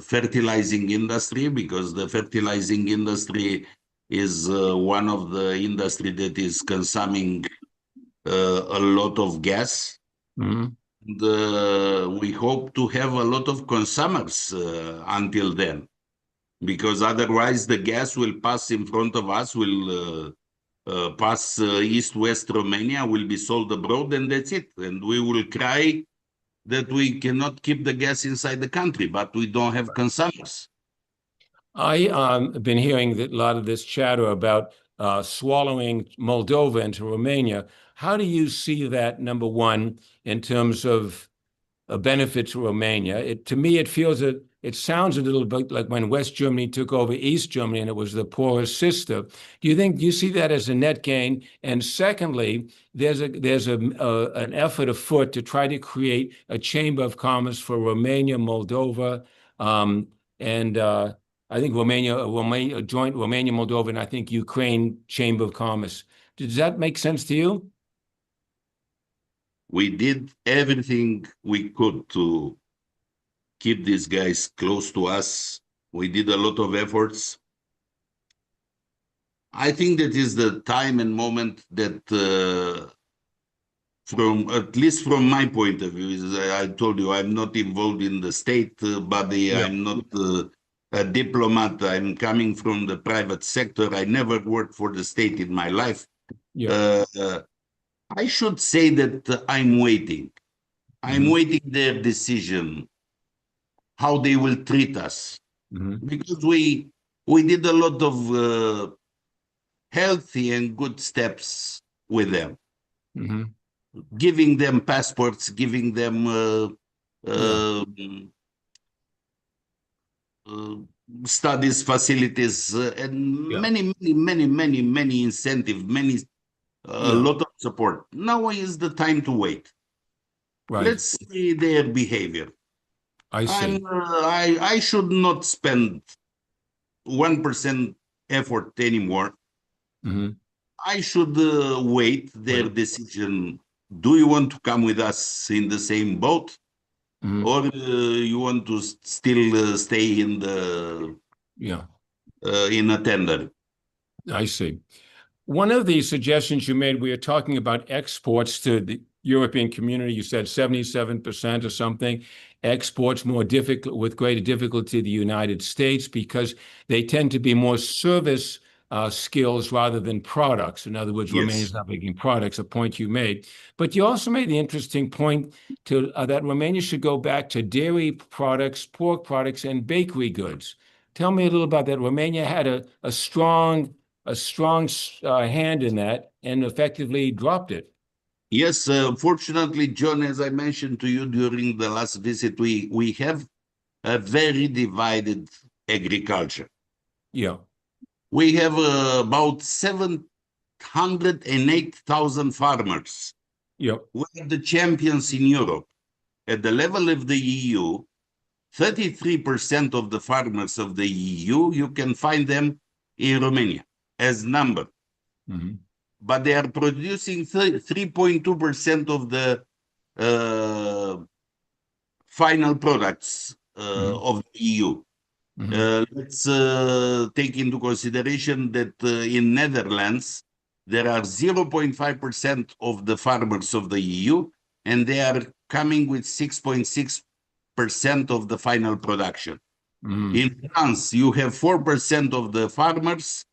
fertilizing industry, because the fertilizing industry is one of the industry that is consuming a lot of gas. Mhm. We hope to have a lot of consumers until then, because otherwise the gas will pass in front of us, will pass east-west Romania, will be sold abroad, and that's it. And we will cry that we cannot keep the gas inside the country, but we don't have consumers. I have been hearing that a lot of this chatter about swallowing Moldova into Romania. How do you see that, number one, in terms of a benefit to Romania? To me, it sounds a little bit like when West Germany took over East Germany and it was the poorest sister. Do you see that as a net gain? And secondly, there's an effort afoot to try to create a chamber of commerce for Romania, Moldova, and I think Romania, a joint Romania, Moldova, and I think Ukraine chamber of commerce. Does that make sense to you? We did everything we could to keep these guys close to us. We did a lot of efforts. I think that is the time and moment that, from at least from my point of view, is I told you I'm not involved in the state body. Yeah. I'm not a diplomat. I'm coming from the private sector. I never worked for the state in my life. Yeah. I should say that I'm waiting. I'm Mhm. waiting their decision, how they will treat us, Mhm. because we did a lot of healthy and good steps with them, Mhm. giving them passports, giving them Yeah. uh, studies facilities, and Yeah. many incentive, a Yeah. lot of support. Now is the time to wait. Right. Let's see their behavior. I see. I should not spend 1% effort anymore. Mhm. I should wait their Right. decision. Do you want to come with us in the same boat, Mhm. or you want to still stay Yeah. in a tender? I see. One of the suggestions you made, we are talking about exports to the European community. You said 77% or something. Exports more difficult, with greater difficulty to the United States, because they tend to be more service skills rather than products. In other words, Romania Yes. is not making products, a point you made. But you also made the interesting point that Romania should go back to dairy products, pork products, and bakery goods. Tell me a little about that. Romania had a strong hand in that and effectively dropped it. Yes, fortunately, John, as I mentioned to you during the last visit, we have a very divided agriculture. Yeah. We have about 708,000 farmers. Yeah. We're the champions in Europe. At the level of the EU, 33% of the farmers of the EU, you can find them in Romania as number. Mhm. But they are producing 3.2% of the final products of the EU. Let's take into consideration that in Netherlands, there are 0.5% of the farmers of the EU, and they are coming with 6.6% of the final production. In France, you have 4% of the farmers,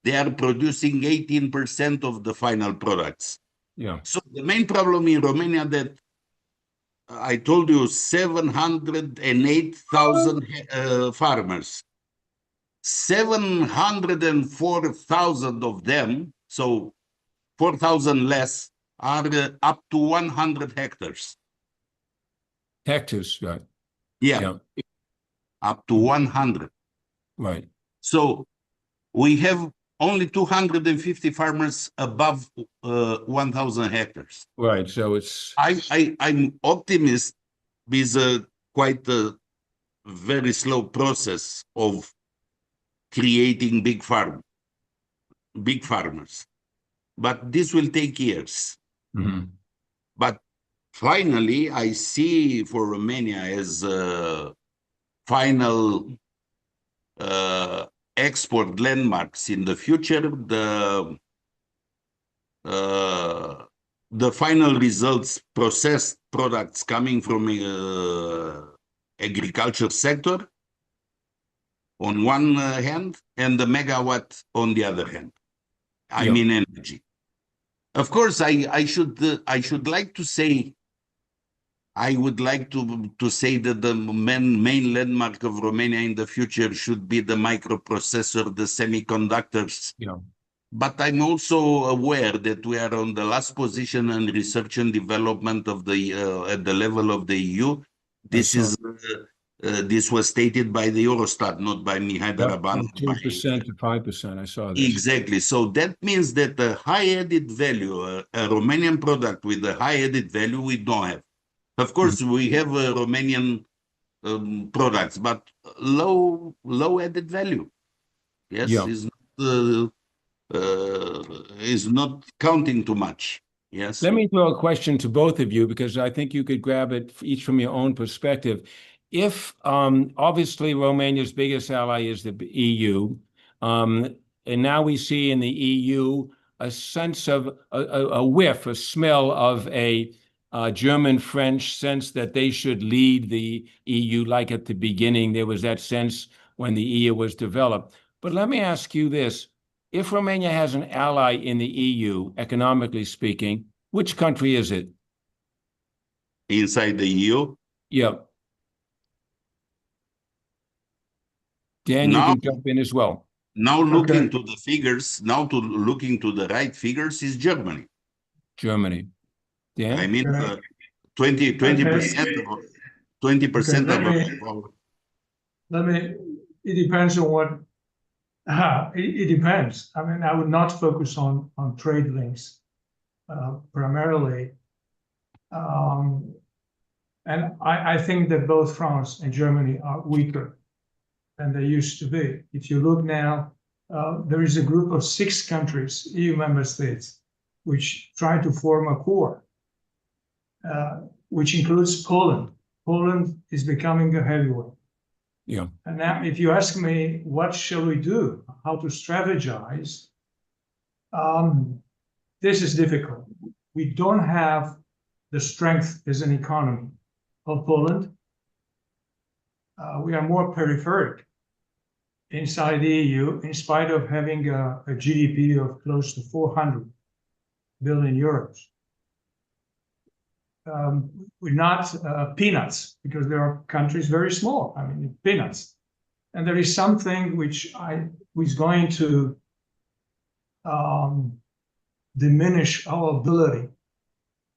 they are producing 18% of the final products. Yeah. So the main problem in Romania that I told you 708,000 farmers. 704,000 of them, so 4,000 less, are up to 100 hectares. Hectares, right. Yeah, up to 100. Right. So we have only 250 farmers above 1,000 hectares. Right. So it's I'm optimist with quite a very slow process of creating big farmers, but this will take years. But finally, I see for Romania as a final export landmarks in the future, the final results, processed products coming from agriculture sector on one hand, and the megawatt on the other hand. I mean energy. Of course, I should like to say, I would like to say that the main landmark of Romania in the future should be the microprocessor, the semiconductors. But I'm also aware that we are on the last position in research and development of the at the level of the EU. This is this was stated by the Eurostat, not by Mihai Daraban. 2% to 5%. I saw this. Exactly. So that means that the high added value, a Romanian product with a high added value, we don't have. Of course, we have Romanian products, but low added value. Yes, is not counting too much. Yes. Let me throw a question to both of you, because I think you could grab it each from your own perspective. If obviously Romania's biggest ally is the EU, and now we see in the EU a sense of a whiff, a smell of a German-French sense that they should lead the EU, like at the beginning there was that sense when the EU was developed. But let me ask you this. If Romania has an ally in the EU, economically speaking, which country is it? Inside the EU? Yeah. Dan, you can jump in as well. Now looking to the figures, looking to the right figures is Germany. Germany. Dan? I mean, 20% of Let me, it depends on what, it depends. I mean, I would not focus on trade links primarily. And I think that both France and Germany are weaker than they used to be. If you look now, there is a group of 6 countries, EU member states, which try to form a core, which includes Poland. Poland is becoming a heavyweight. Yeah. And now, if you ask me, what shall we do? How to strategize? This is difficult. We don't have the strength as an economy of Poland. We are more peripheric inside the EU, in spite of having a GDP of close to 400 billion euros. We're not peanuts, because there are countries very small. I mean, peanuts. And there is something which is going to diminish our ability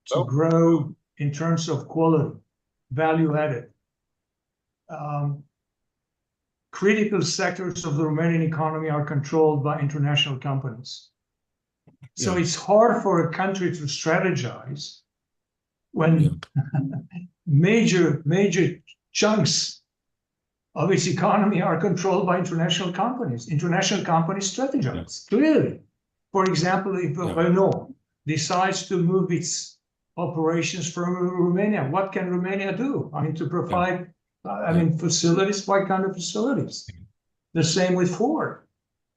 to grow in terms of quality, value added. Critical sectors of the Romanian economy are controlled by international companies. So it's hard for a country to strategize when major chunks of its economy are controlled by international companies. International companies strategize, clearly. For example, if Renault decides to move its operations from Romania, what can Romania do? I mean, to provide, facilities, what kind of facilities? The same with Ford.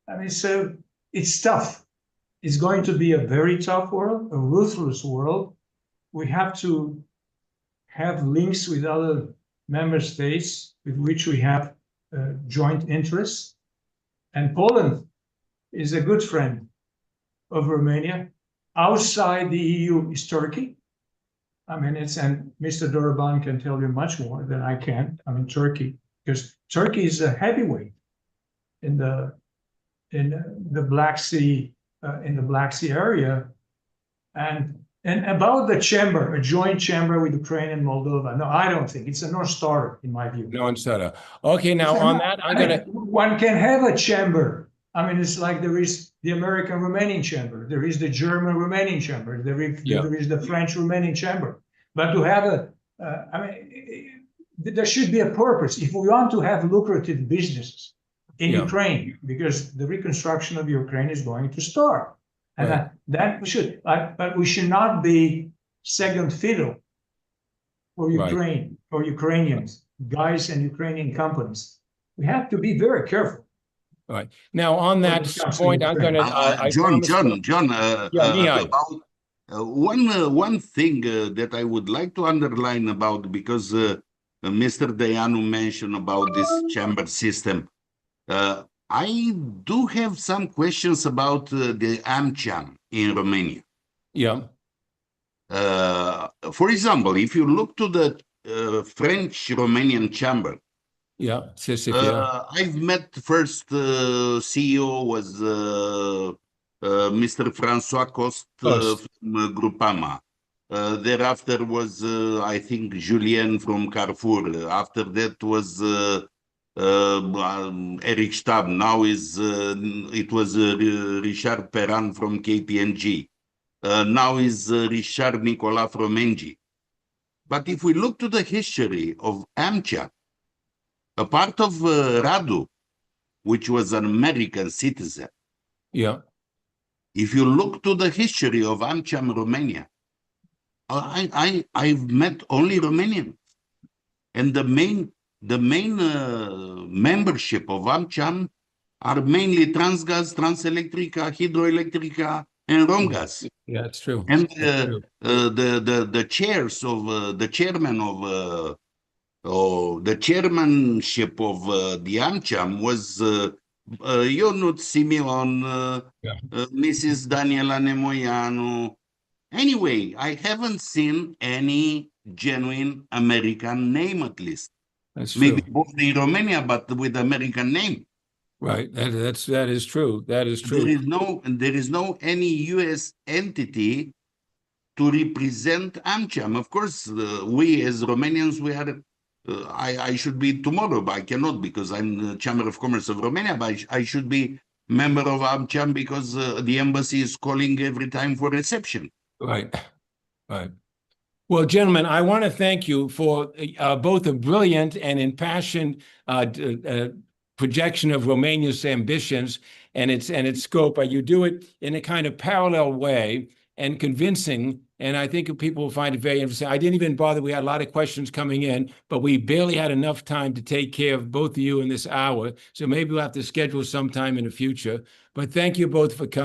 I mean, so it's tough. It's going to be a very tough world, a ruthless world. We have to have links with other member states with which we have joint interests. And Poland is a good friend of Romania. Outside the EU is Turkey. I mean, and Mr. Daraban can tell you much more than I can. I mean, Turkey, because Turkey is a heavyweight in the Black Sea area, and about the chamber, a joint chamber with Ukraine and Moldova. No, I don't think it's a non-starter in my view. Non-starter. Okay, now on that, one can have a chamber. I mean, it's like there is the American-Romanian chamber, there is the German-Romanian chamber, there is the French-Romanian chamber. But to have there should be a purpose. If we want to have lucrative businesses in Ukraine, because the reconstruction of Ukraine is going to start. And that we should, but we should not be second fiddle for Ukraine, for Ukrainians, guys and Ukrainian companies. We have to be very careful. Right. Now, on that point, I'm going to... John, about one thing that I would like to underline about, because Mr. Dăianu mentioned about this chamber system. I do have some questions about the AmCham in Romania. Yeah. For example, if you look to the French-Romanian chamber, I've met first CEO was Mr. François Coste from Groupama. Thereafter was, I think, Julien from Carrefour. After that was Eric Stab. Now it was Richard Perran from KPMG. Now is Richard Nicolas from Engie. But if we look to the history of AmCham, a part of Radu, which was an American citizen. Yeah. If you look to the history of AmCham Romania, I've met only Romanians, and the main membership of AmCham are mainly Transgaz, Transelectrica, Hidroelectrica, and Romgaz. Yeah, that's true. And the chairs of the chairman of the chairmanship of the AmCham was Ionut Simeon, Mrs. Daniela Nemoianu. Anyway, I haven't seen any genuine American name, at least. That's maybe true. both in Romania, but with American name. Right. That is true. That is true. There is no any U.S. entity to represent AmCham. Of course, we as Romanians, we are. I should be tomorrow, but I cannot because I'm the Chamber of Commerce of Romania. But I should be member of AmCham because the embassy is calling every time for reception. Right. Right. Well, gentlemen, I want to thank you for both a brilliant and impassioned projection of Romania's ambitions and its scope. You do it in a kind of parallel way and convincing, and I think people will find it very interesting. I didn't even bother. We had a lot of questions coming in, but we barely had enough time to take care of both of you in this hour. So maybe we'll have to schedule sometime in the future. But thank you both for coming.